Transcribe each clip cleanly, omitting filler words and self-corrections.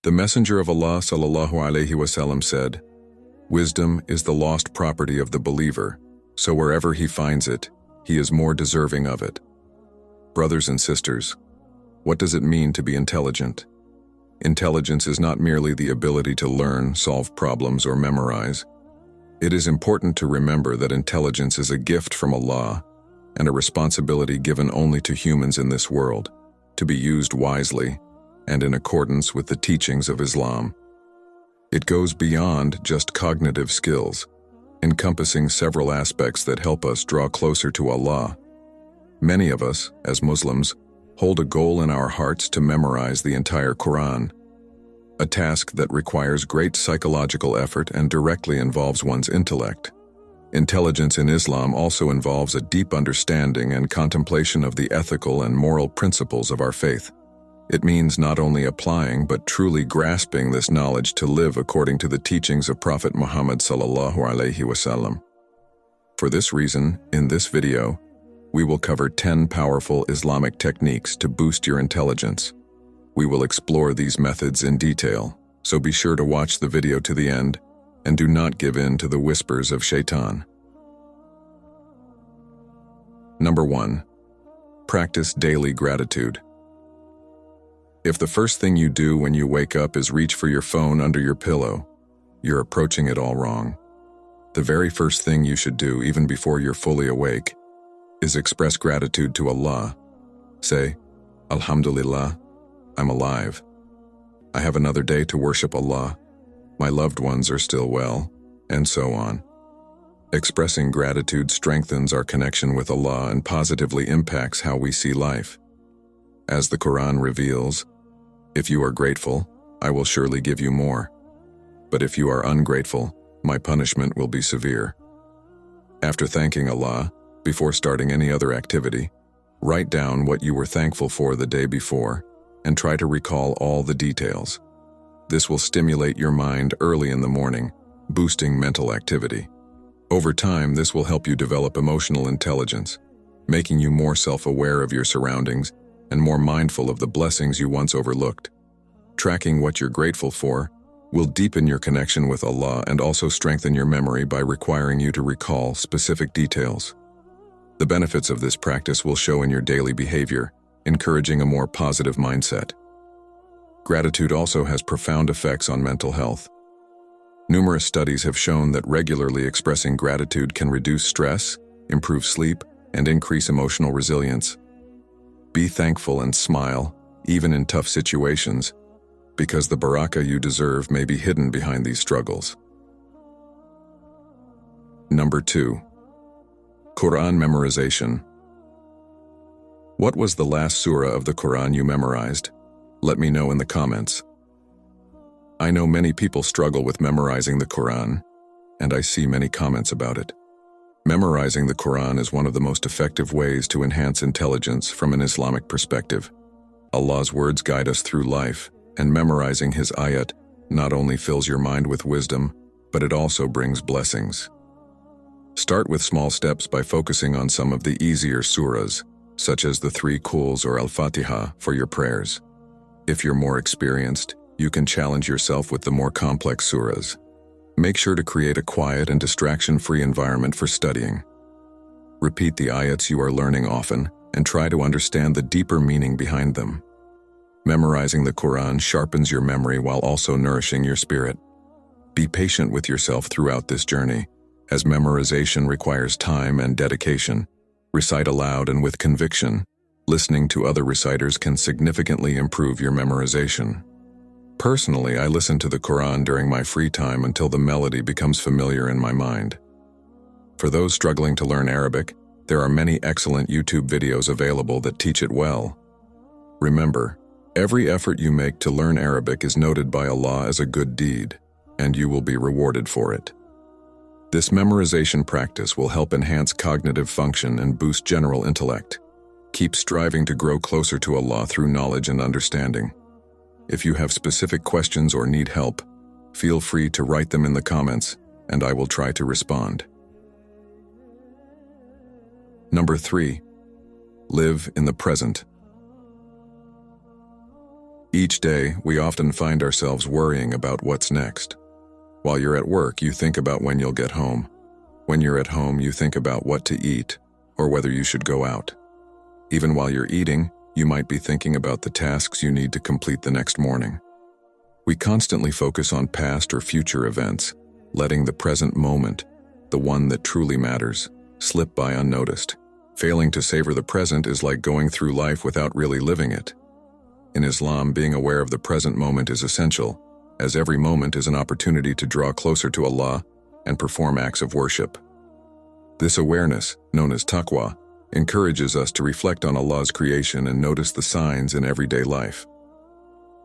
The Messenger of Allah sallallahu alaihi wasallam said, "Wisdom is the lost property of the believer, so wherever he finds it, he is more deserving of it." Brothers and sisters, what does it mean to be intelligent? Intelligence is not merely the ability to learn, solve problems, or memorize. It is important to remember that intelligence is a gift from Allah and a responsibility given only to humans in this world, to be used wisely and in accordance with the teachings of Islam. It goes beyond just cognitive skills, encompassing several aspects that help us draw closer to Allah. Many of us, as Muslims, hold a goal in our hearts to memorize the entire Quran, a task that requires great psychological effort and directly involves one's intellect. Intelligence in Islam also involves a deep understanding and contemplation of the ethical and moral principles of our faith. It means not only applying but truly grasping this knowledge to live according to the teachings of Prophet Muhammad sallallahu alaihi wasallam. For this reason, in this video, we will cover 10 powerful Islamic techniques to boost your intelligence. We will explore these methods in detail, so be sure to watch the video to the end and do not give in to the whispers of Shaitan. Number 1. Practice daily gratitude. If the first thing you do when you wake up is reach for your phone under your pillow, you're approaching it all wrong. The very first thing you should do, even before you're fully awake, is express gratitude to Allah. Say, "Alhamdulillah, I'm alive. I have another day to worship Allah. My loved ones are still well," and so on. Expressing gratitude strengthens our connection with Allah and positively impacts how we see life. As the Quran reveals, "If you are grateful, I will surely give you more. But if you are ungrateful, my punishment will be severe." After thanking Allah, before starting any other activity, write down what you were thankful for the day before and try to recall all the details. This will stimulate your mind early in the morning, boosting mental activity. Over time, this will help you develop emotional intelligence, making you more self-aware of your surroundings and more mindful of the blessings you once overlooked. Tracking what you're grateful for will deepen your connection with Allah and also strengthen your memory by requiring you to recall specific details. The benefits of this practice will show in your daily behavior, encouraging a more positive mindset. Gratitude also has profound effects on mental health. Numerous studies have shown that regularly expressing gratitude can reduce stress, improve sleep, and increase emotional resilience. Be thankful and smile, even in tough situations, because the barakah you deserve may be hidden behind these struggles. Number 2. Quran memorization. What was the last surah of the Quran you memorized? Let me know in the comments. I know many people struggle with memorizing the Quran, and I see many comments about it. Memorizing the Quran is one of the most effective ways to enhance intelligence from an Islamic perspective. Allah's words guide us through life, and memorizing His ayat not only fills your mind with wisdom, but it also brings blessings. Start with small steps by focusing on some of the easier surahs, such as the 3 Quls or Al-Fatiha for your prayers. If you're more experienced, you can challenge yourself with the more complex surahs. Make sure to create a quiet and distraction-free environment for studying. Repeat the ayats you are learning often and try to understand the deeper meaning behind them. Memorizing the Quran sharpens your memory while also nourishing your spirit. Be patient with yourself throughout this journey, as memorization requires time and dedication. Recite aloud and with conviction. Listening to other reciters can significantly improve your memorization. Personally, I listen to the Quran during my free time until the melody becomes familiar in my mind. For those struggling to learn Arabic, there are many excellent YouTube videos available that teach it well. Remember, every effort you make to learn Arabic is noted by Allah as a good deed, and you will be rewarded for it. This memorization practice will help enhance cognitive function and boost general intellect. Keep striving to grow closer to Allah through knowledge and understanding. If you have specific questions or need help, feel free to write them in the comments, and I will try to respond. Number 3. Live in the present. Each day, we often find ourselves worrying about what's next. While you're at work, you think about when you'll get home. When you're at home, you think about what to eat or whether you should go out. Even while you're eating, you might be thinking about the tasks you need to complete the next morning. We constantly focus on past or future events, letting the present moment, the one that truly matters, slip by unnoticed. Failing to savor the present is like going through life without really living it. In Islam, being aware of the present moment is essential, as every moment is an opportunity to draw closer to Allah and perform acts of worship. This awareness, known as taqwa, encourages us to reflect on Allah's creation and notice the signs in everyday life.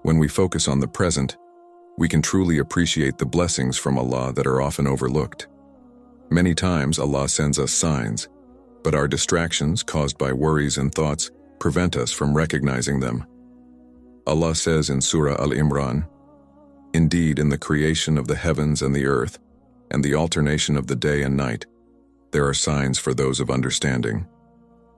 When we focus on the present, we can truly appreciate the blessings from Allah that are often overlooked. Many times Allah sends us signs, but our distractions caused by worries and thoughts prevent us from recognizing them. Allah says in Surah Al-Imran, "Indeed, in the creation of the heavens and the earth, and the alternation of the day and night, there are signs for those of understanding."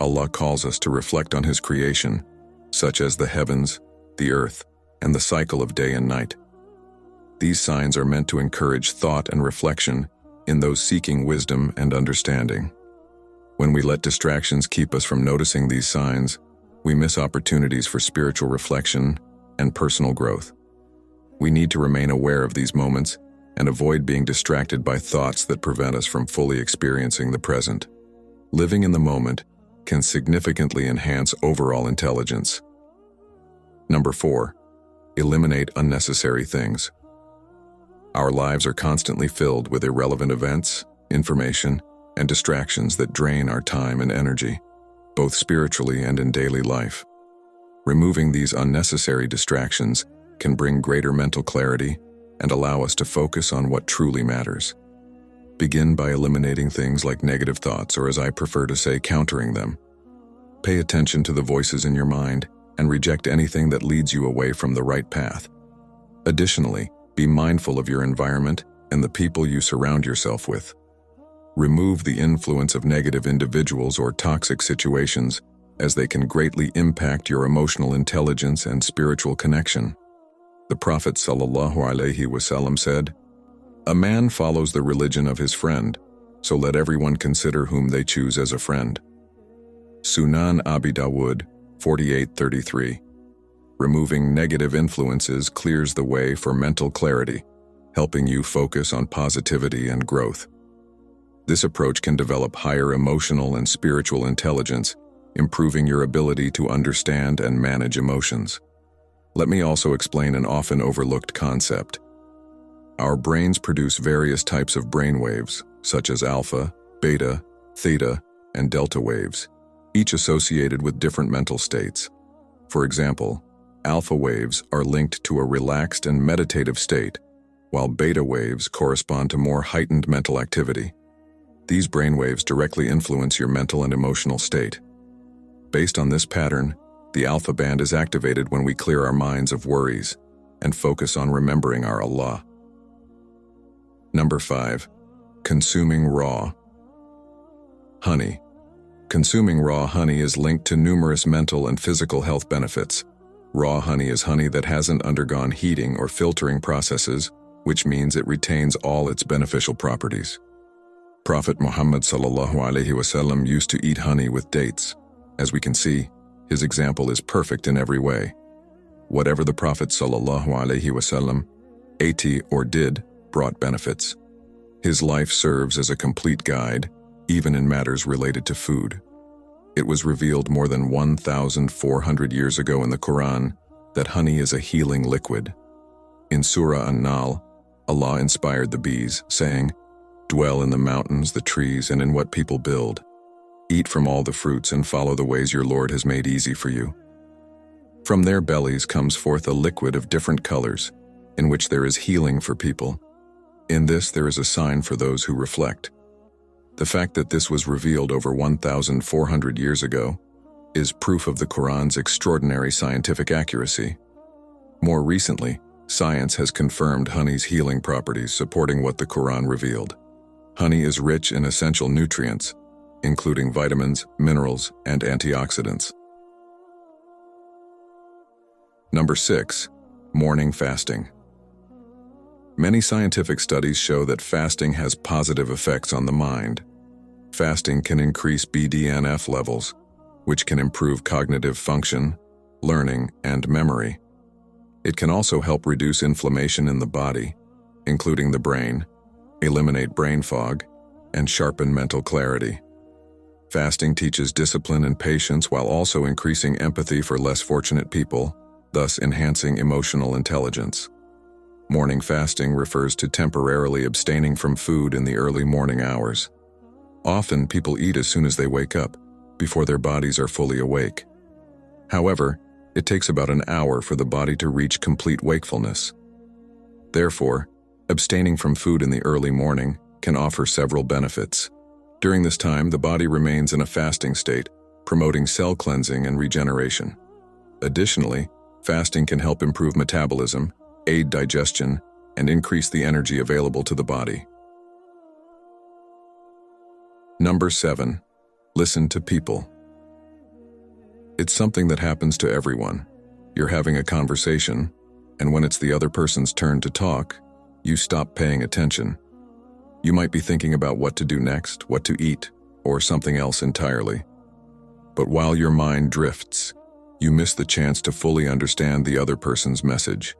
Allah calls us to reflect on His creation, such as the heavens, the earth, and the cycle of day and night. These signs are meant to encourage thought and reflection in those seeking wisdom and understanding. When we let distractions keep us from noticing these signs, we miss opportunities for spiritual reflection and personal growth. We need to remain aware of these moments and avoid being distracted by thoughts that prevent us from fully experiencing the present. Living in the moment can significantly enhance overall intelligence. Number 4, eliminate unnecessary things. Our lives are constantly filled with irrelevant events, information, and distractions that drain our time and energy, both spiritually and in daily life. Removing these unnecessary distractions can bring greater mental clarity and allow us to focus on what truly matters. Begin by eliminating things like negative thoughts, or as I prefer to say, countering them. Pay attention to the voices in your mind and reject anything that leads you away from the right path. Additionally, be mindful of your environment and the people you surround yourself with. Remove the influence of negative individuals or toxic situations, as they can greatly impact your emotional intelligence and spiritual connection. The Prophet ﷺ said, "A man follows the religion of his friend, so let everyone consider whom they choose as a friend." Sunan Abi Dawud 48:33. Removing negative influences clears the way for mental clarity, helping you focus on positivity and growth. This approach can develop higher emotional and spiritual intelligence, improving your ability to understand and manage emotions. Let me also explain an often overlooked concept. Our brains produce various types of brain waves, such as alpha, beta, theta, and delta waves, each associated with different mental states. For example, alpha waves are linked to a relaxed and meditative state, while beta waves correspond to more heightened mental activity. These brainwaves directly influence your mental and emotional state. Based on this pattern, the alpha band is activated when we clear our minds of worries and focus on remembering our Allah. Number 5, consuming raw honey. Consuming raw honey is linked to numerous mental and physical health benefits. Raw honey is honey that hasn't undergone heating or filtering processes, which means it retains all its beneficial properties. Prophet Muhammad ﷺ used to eat honey with dates. As we can see, his example is perfect in every way. Whatever the Prophet ﷺ ate or did brought benefits. His life serves as a complete guide, even in matters related to food. It was revealed more than 1,400 years ago in the Quran that honey is a healing liquid. In Surah An-Nahl, Allah inspired the bees, saying, "Dwell in the mountains, the trees, and in what people build. Eat from all the fruits and follow the ways your Lord has made easy for you." From their bellies comes forth a liquid of different colors, in which there is healing for people. In this there is a sign for those who reflect. The fact that this was revealed over 1,400 years ago is proof of the Quran's extraordinary scientific accuracy. More recently, science has confirmed honey's healing properties, supporting what the Quran revealed. Honey is rich in essential nutrients, including vitamins, minerals, and antioxidants. Number 6. Morning fasting. Many scientific studies show that fasting has positive effects on the mind. Fasting can increase BDNF levels, which can improve cognitive function, learning, and memory. It can also help reduce inflammation in the body, including the brain, eliminate brain fog, and sharpen mental clarity. Fasting teaches discipline and patience while also increasing empathy for less fortunate people, thus enhancing emotional intelligence. Morning fasting refers to temporarily abstaining from food in the early morning hours. Often, people eat as soon as they wake up, before their bodies are fully awake. However, it takes about an hour for the body to reach complete wakefulness. Therefore, abstaining from food in the early morning can offer several benefits. During this time, the body remains in a fasting state, promoting cell cleansing and regeneration. Additionally, fasting can help improve metabolism, aid digestion, and increase the energy available to the body. Number 7. Listen to people. It's something that happens to everyone. You're having a conversation, and when it's the other person's turn to talk, you stop paying attention. You might be thinking about what to do next, what to eat, or something else entirely. But while your mind drifts, you miss the chance to fully understand the other person's message.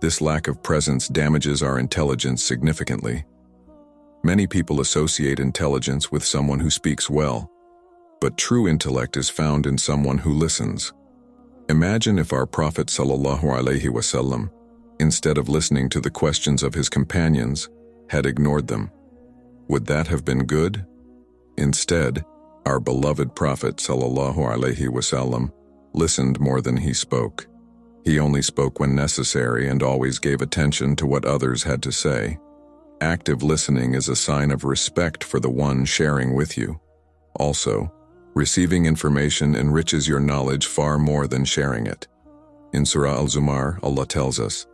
This lack of presence damages our intelligence significantly. Many people associate intelligence with someone who speaks well, but true intellect is found in someone who listens. Imagine if our Prophet ﷺ, instead of listening to the questions of his companions, had ignored them. Would that have been good? Instead, our beloved Prophet ﷺ listened more than he spoke. He only spoke when necessary and always gave attention to what others had to say. Active listening is a sign of respect for the one sharing with you. Also, receiving information enriches your knowledge far more than sharing it. In Surah Al-Zumar, Allah tells us,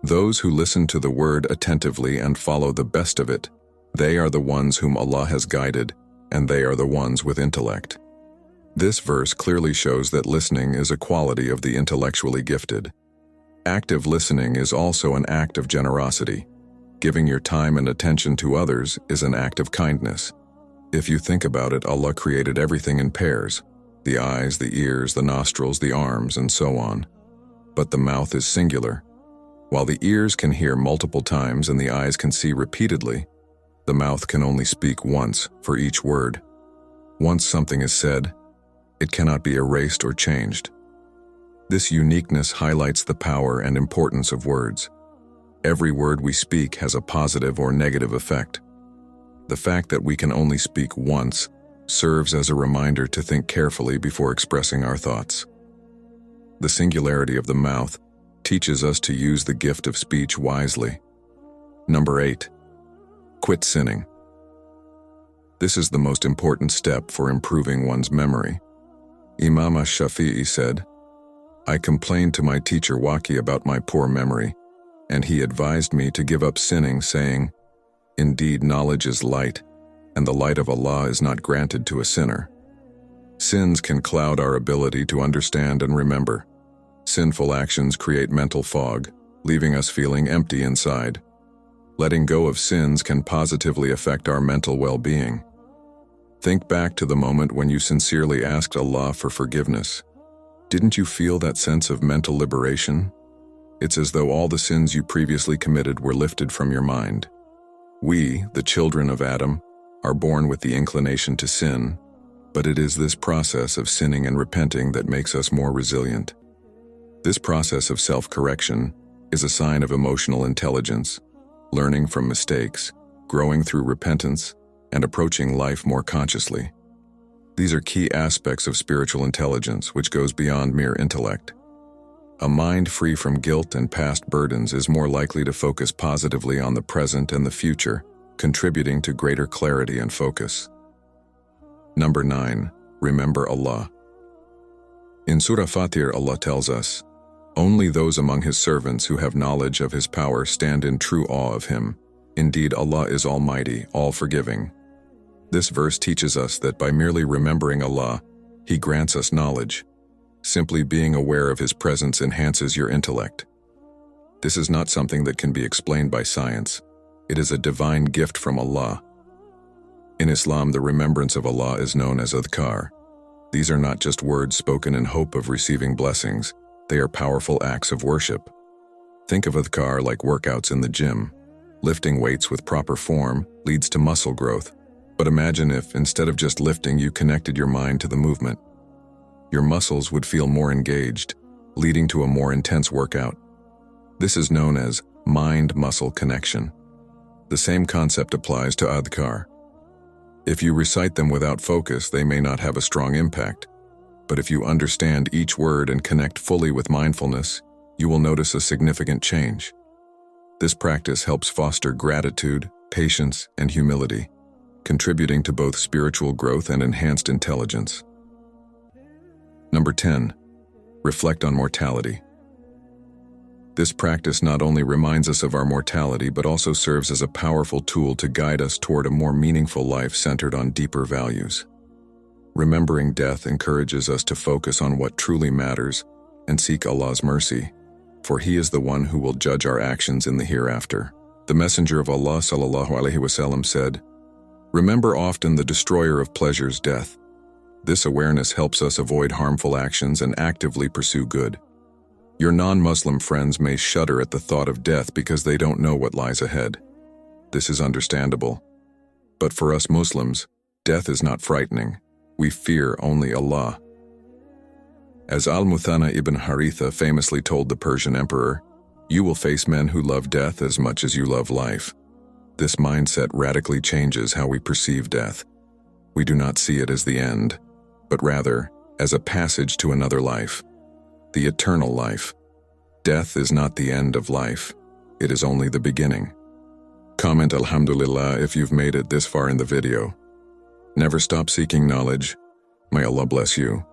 "Those who listen to the word attentively and follow the best of it, they are the ones whom Allah has guided, and they are the ones with intellect." This verse clearly shows that listening is a quality of the intellectually gifted. Active listening is also an act of generosity. Giving your time and attention to others is an act of kindness. If you think about it, Allah created everything in pairs: the eyes, the ears, the nostrils, the arms, and so on. But the mouth is singular. While the ears can hear multiple times and the eyes can see repeatedly, the mouth can only speak once for each word. Once something is said, it cannot be erased or changed. This uniqueness highlights the power and importance of words. Every word we speak has a positive or negative effect. The fact that we can only speak once serves as a reminder to think carefully before expressing our thoughts. The singularity of the mouth teaches us to use the gift of speech wisely. Number 8. Quit sinning. This is the most important step for improving one's memory. Imam Ash-Shafi'i said, "I complained to my teacher Waki about my poor memory, and he advised me to give up sinning, saying, 'Indeed, knowledge is light, and the light of Allah is not granted to a sinner.' Sins can cloud our ability to understand and remember. Sinful actions create mental fog, leaving us feeling empty inside. Letting go of sins can positively affect our mental well-being. Think back to the moment when you sincerely asked Allah for forgiveness. Didn't you feel that sense of mental liberation? It's as though all the sins you previously committed were lifted from your mind. We, the children of Adam, are born with the inclination to sin, but it is this process of sinning and repenting that makes us more resilient. This process of self-correction is a sign of emotional intelligence, learning from mistakes, growing through repentance, and approaching life more consciously. These are key aspects of spiritual intelligence, which goes beyond mere intellect. A mind free from guilt and past burdens is more likely to focus positively on the present and the future, contributing to greater clarity and focus. Number 9. Remember Allah. In Surah Fatir, Allah tells us, "Only those among His servants who have knowledge of His power stand in true awe of Him. Indeed, Allah is Almighty, all-forgiving." This verse teaches us that by merely remembering Allah, He grants us knowledge. Simply being aware of His presence enhances your intellect. This is not something that can be explained by science. It is a divine gift from Allah. In Islam, the remembrance of Allah is known as adhkar. These are not just words spoken in hope of receiving blessings. They are powerful acts of worship. Think of adhkar like workouts in the gym. Lifting weights with proper form leads to muscle growth. But imagine if, instead of just lifting, you connected your mind to the movement. Your muscles would feel more engaged, leading to a more intense workout. This is known as mind-muscle connection. The same concept applies to adhkar. If you recite them without focus, they may not have a strong impact. But if you understand each word and connect fully with mindfulness, you will notice a significant change. This practice helps foster gratitude, patience, and humility, contributing to both spiritual growth and enhanced intelligence. Number 10. Reflect on mortality. This practice not only reminds us of our mortality, but also serves as a powerful tool to guide us toward a more meaningful life centered on deeper values. Remembering death encourages us to focus on what truly matters and seek Allah's mercy, for He is the one who will judge our actions in the hereafter. The Messenger of Allah ﷺ said, "Remember often the destroyer of pleasures, death." This awareness helps us avoid harmful actions and actively pursue good. Your non-Muslim friends may shudder at the thought of death because they don't know what lies ahead. This is understandable. But for us Muslims, death is not frightening. We fear only Allah. As Al-Muthanna ibn Haritha famously told the Persian emperor, "You will face men who love death as much as you love life." This mindset radically changes how we perceive death. We do not see it as the end, but rather as a passage to another life, the eternal life. Death is not the end of life. It is only the beginning. Comment Alhamdulillah if you've made it this far in the video. Never stop seeking knowledge. May Allah bless you.